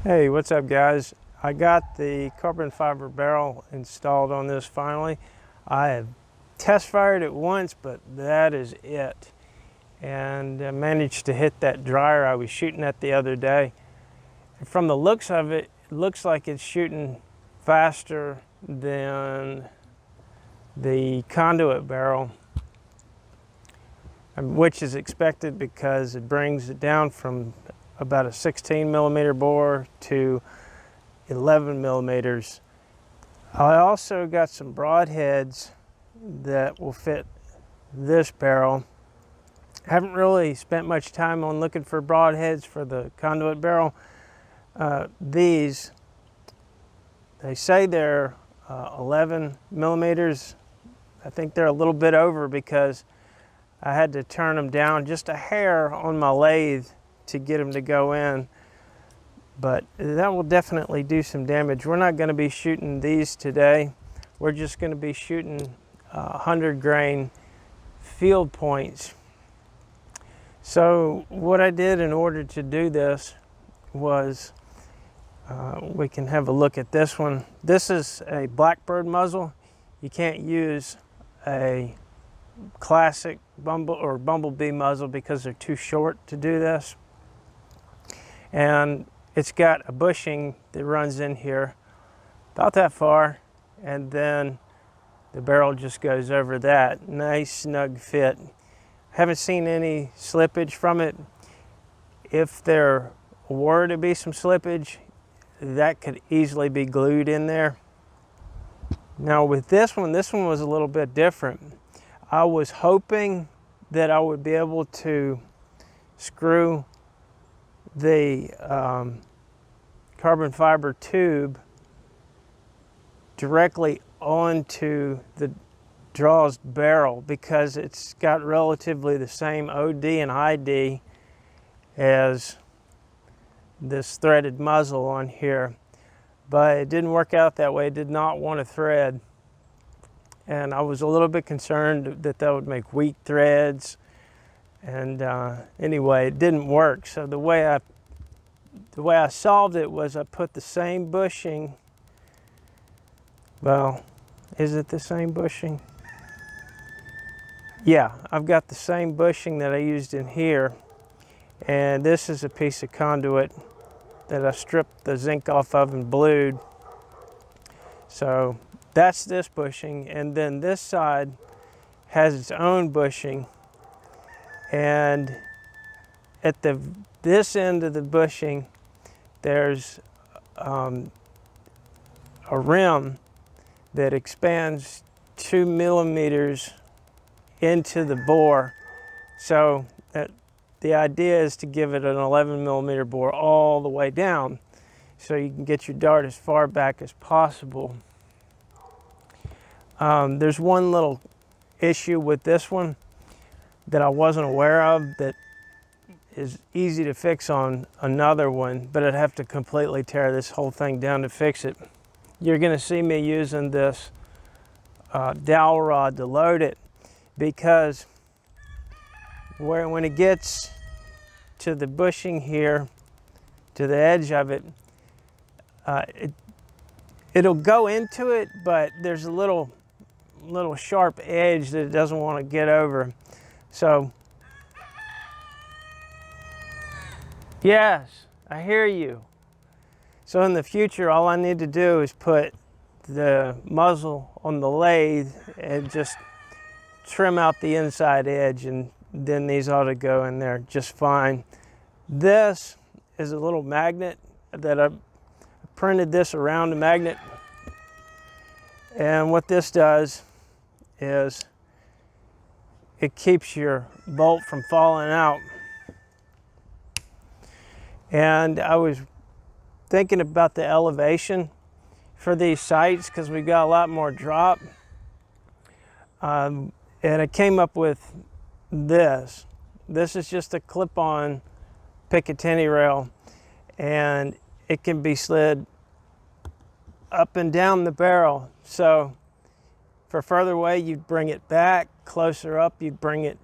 Hey, what's up guys? I got the carbon fiber barrel installed on this finally. I have test fired it once, but that is it. And I managed to hit that dryer I was shooting at the other day. And from the looks of it, it looks like it's shooting faster than the conduit barrel, which is expected because it brings it down from about a 16 millimeter bore to 11 millimeters. I also got some broadheads that will fit this barrel. I haven't really spent much time on looking for broadheads for the conduit barrel. These, they say they're 11 millimeters. I think they're a little bit over because I had to turn them down just a hair on my lathe to get them to go in, but that will definitely do some damage. We're not going to be shooting these today. We're just going to be shooting 100 grain field points. So what I did in order to do this was, we can have a look at this one. This is a blackbird muzzle. You can't use a classic bumblebee muzzle because they're too short to do this. And it's got a bushing that runs in here about that far, and then the barrel just goes over that. Nice snug fit. Haven't seen any slippage from it. If there were to be some slippage, that could easily be glued in there. Now with this one was a little bit different. I was hoping that I would be able to screw the carbon fiber tube directly onto the draw's barrel because it's got relatively the same OD and ID as this threaded muzzle on here, but it didn't work out that way. It did not want to thread, and I was a little bit concerned that that would make weak threads. And anyway, it didn't work. So the way I solved it was I put the same bushing. Well, is it the same bushing? Yeah, I've got the same bushing that I used in here. And this is a piece of conduit that I stripped the zinc off of and blued. So that's this bushing. And then this side has its own bushing. And at this end of the bushing, there's a rim that expands 2 millimeters into the bore. So the idea is to give it an 11 millimeter bore all the way down, so you can get your dart as far back as possible. There's one little issue with this one that I wasn't aware of that is easy to fix on another one, but I'd have to completely tear this whole thing down to fix it. You're going to see me using this dowel rod to load it, because when it gets to the bushing here, to the edge of it, it'll go into it, but there's a little sharp edge that it doesn't want to get over. So, yes, I hear you. So in the future, all I need to do is put the muzzle on the lathe and just trim out the inside edge, and then these ought to go in there just fine. This is a little magnet that I printed this around the magnet. And what this does is it keeps your bolt from falling out. And I was thinking about the elevation for these sights because we've got a lot more drop. And I came up with this. This is just a clip-on Picatinny rail, and it can be slid up and down the barrel. So for further away, you'd bring it back. Closer up, you'd bring it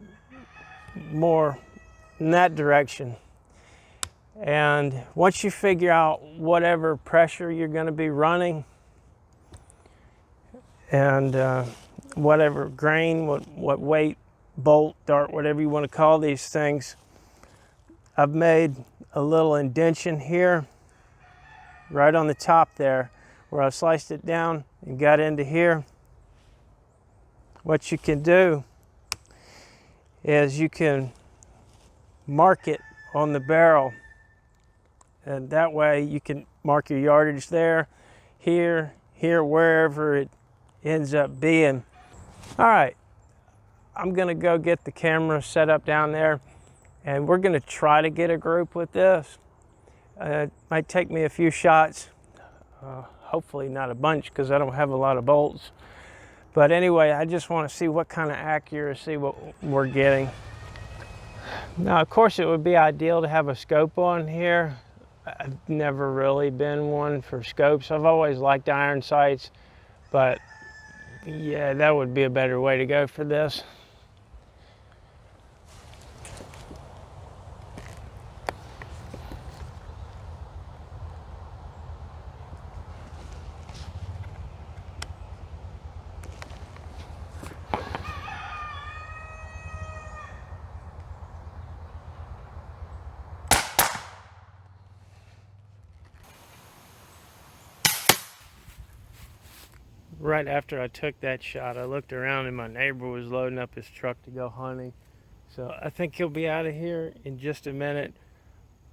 more in that direction. And once you figure out whatever pressure you're going to be running and whatever grain, what weight, bolt, dart, whatever you want to call these things, I've made a little indentation here right on the top there where I sliced it down and got into here. What you can do is you can mark it on the barrel, and that way you can mark your yardage there, here, wherever it ends up being. All right, I'm gonna go get the camera set up down there, and we're gonna try to get a group with this. It might take me a few shots, hopefully not a bunch because I don't have a lot of bolts. But anyway, I just want to see what kind of accuracy what we're getting. Now, of course, it would be ideal to have a scope on here. I've never really been one for scopes. I've always liked iron sights, but yeah, that would be a better way to go for this. Right after I took that shot, I looked around and my neighbor was loading up his truck to go hunting. So I think he'll be out of here in just a minute.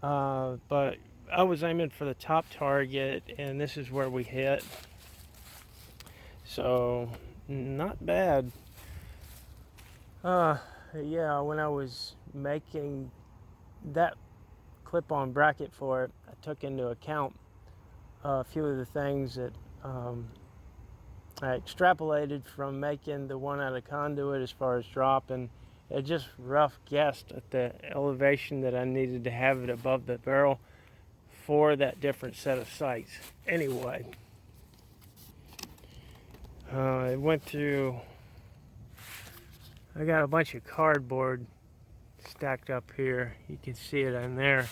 But I was aiming for the top target, and this is where we hit. So not bad. Yeah, when I was making that clip-on bracket for it, I took into account a few of the things that I extrapolated from making the one out of conduit as far as drop, and I just rough guessed at the elevation that I needed to have it above the barrel for that different set of sights. Anyway, I went through, I got a bunch of cardboard stacked up here. You can see it in there.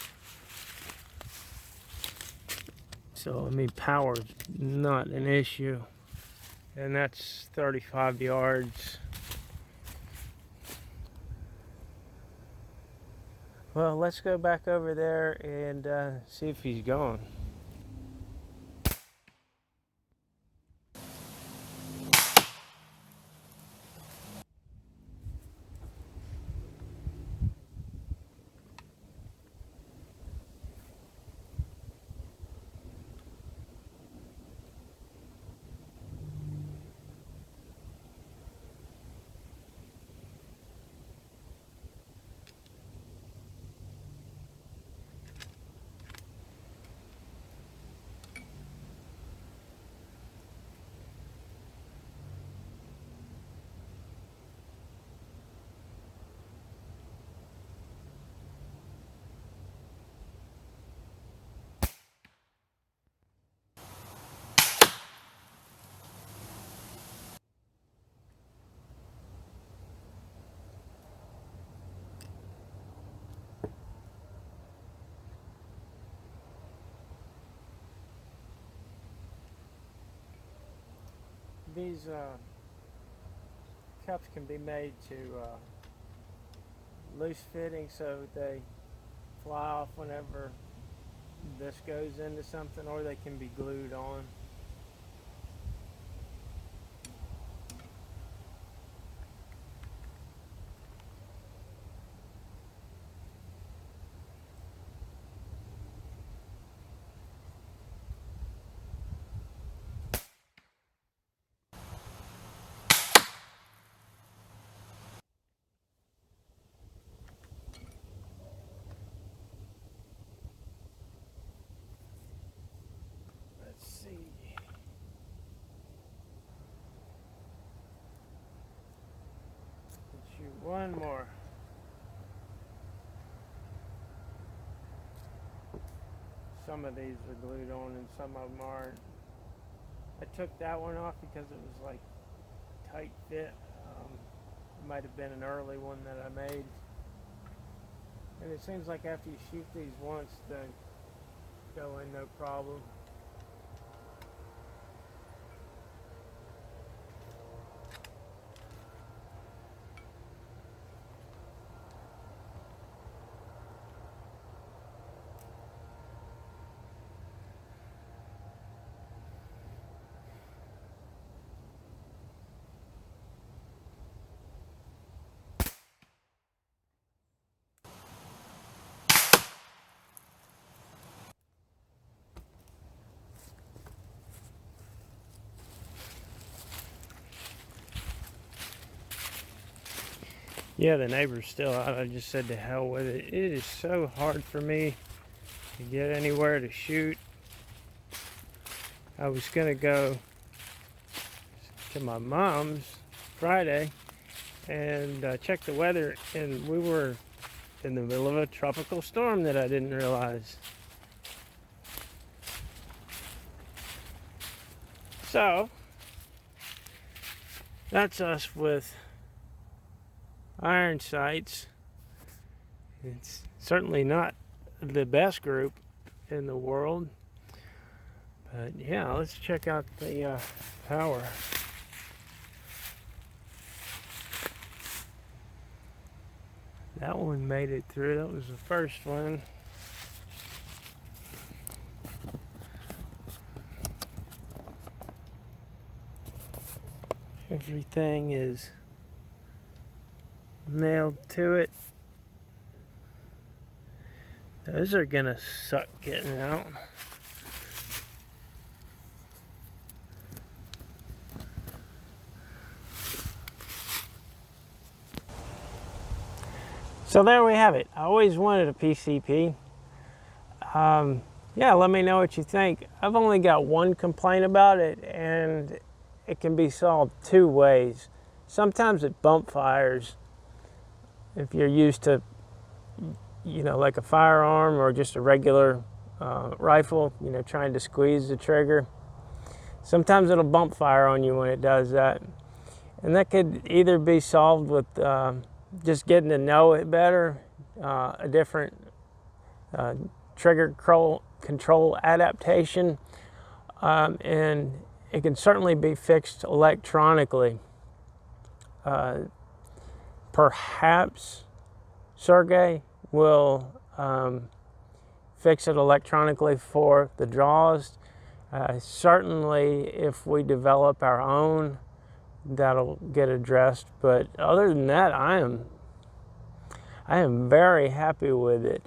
So, I mean, power's not an issue. And that's 35 yards. Well, let's go back over there and see if he's gone. These cups can be made to loose fitting so they fly off whenever this goes into something, or they can be glued on. Let's see. Let's shoot one more. Some of these are glued on and some of them aren't. I took that one off because it was like tight fit. It might have been an early one that I made. And it seems like after you shoot these once, they go in no problem. Yeah, the neighbor's still out. I just said to hell with it. It is so hard for me to get anywhere to shoot. I was going to go to my mom's Friday and check the weather, and we were in the middle of a tropical storm that I didn't realize. So, that's us with iron sights. It's certainly not the best group in the world, but yeah, let's check out the power. That one made it through. That was the first one. Everything is nailed to it. Those are gonna suck getting out. So there we have it. I always wanted a PCP. Yeah, let me know what you think. I've only got one complaint about it, and it can be solved two ways. Sometimes it bump fires. If you're used to, you know, like a firearm or just a regular rifle, you know, trying to squeeze the trigger, sometimes it'll bump fire on you when it does that. And that could either be solved with just getting to know it better, a different trigger control adaptation, and it can certainly be fixed electronically. Perhaps Sergey will fix it electronically for the draws. Certainly, if we develop our own, that'll get addressed. But other than that, I am very happy with it.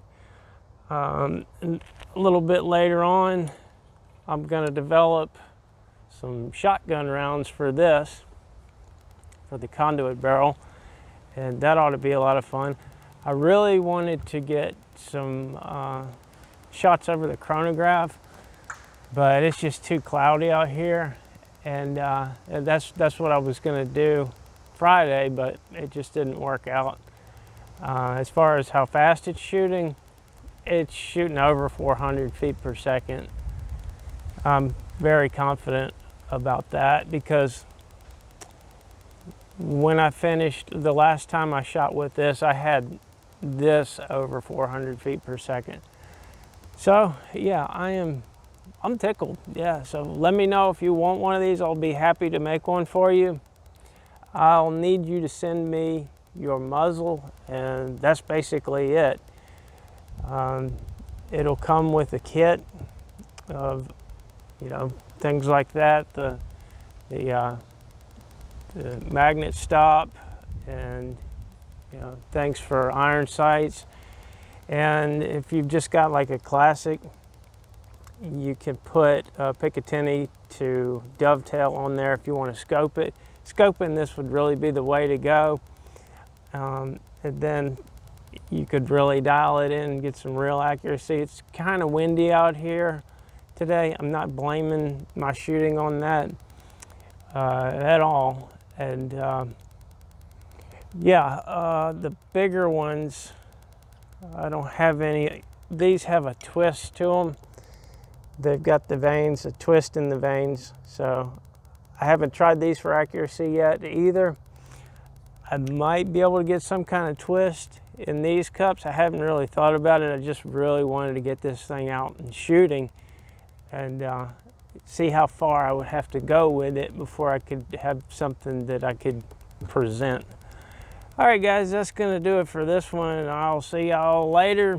And a little bit later on, I'm going to develop some shotgun rounds for this, for the conduit barrel, and that ought to be a lot of fun. I really wanted to get some shots over the chronograph, but it's just too cloudy out here, and that's what I was going to do Friday, but it just didn't work out. As far as how fast it's shooting over 400 feet per second. I'm very confident about that because when I finished the last time I shot with this, I had this over 400 feet per second. So yeah, I'm tickled. Yeah, so let me know if you want one of these. I'll be happy to make one for you. I'll need you to send me your muzzle, and that's basically it. It'll come with a kit of, you know, things like that, the magnet stop, and, you know, things for iron sights. And if you've just got like a classic, you can put a Picatinny to dovetail on there if you want to scope it. Scoping this would really be the way to go. And then you could really dial it in and get some real accuracy. It's kind of windy out here today. I'm not blaming my shooting on that at all. And yeah, the bigger ones, I don't have any. These have a twist to them. They've got the vanes, a twist in the vanes. So I haven't tried these for accuracy yet either. I might be able to get some kind of twist in these cups. I haven't really thought about it. I just really wanted to get this thing out and shooting and see how far I would have to go with it before I could have something that I could present. All right, guys, that's going to do it for this one, and I'll see y'all later.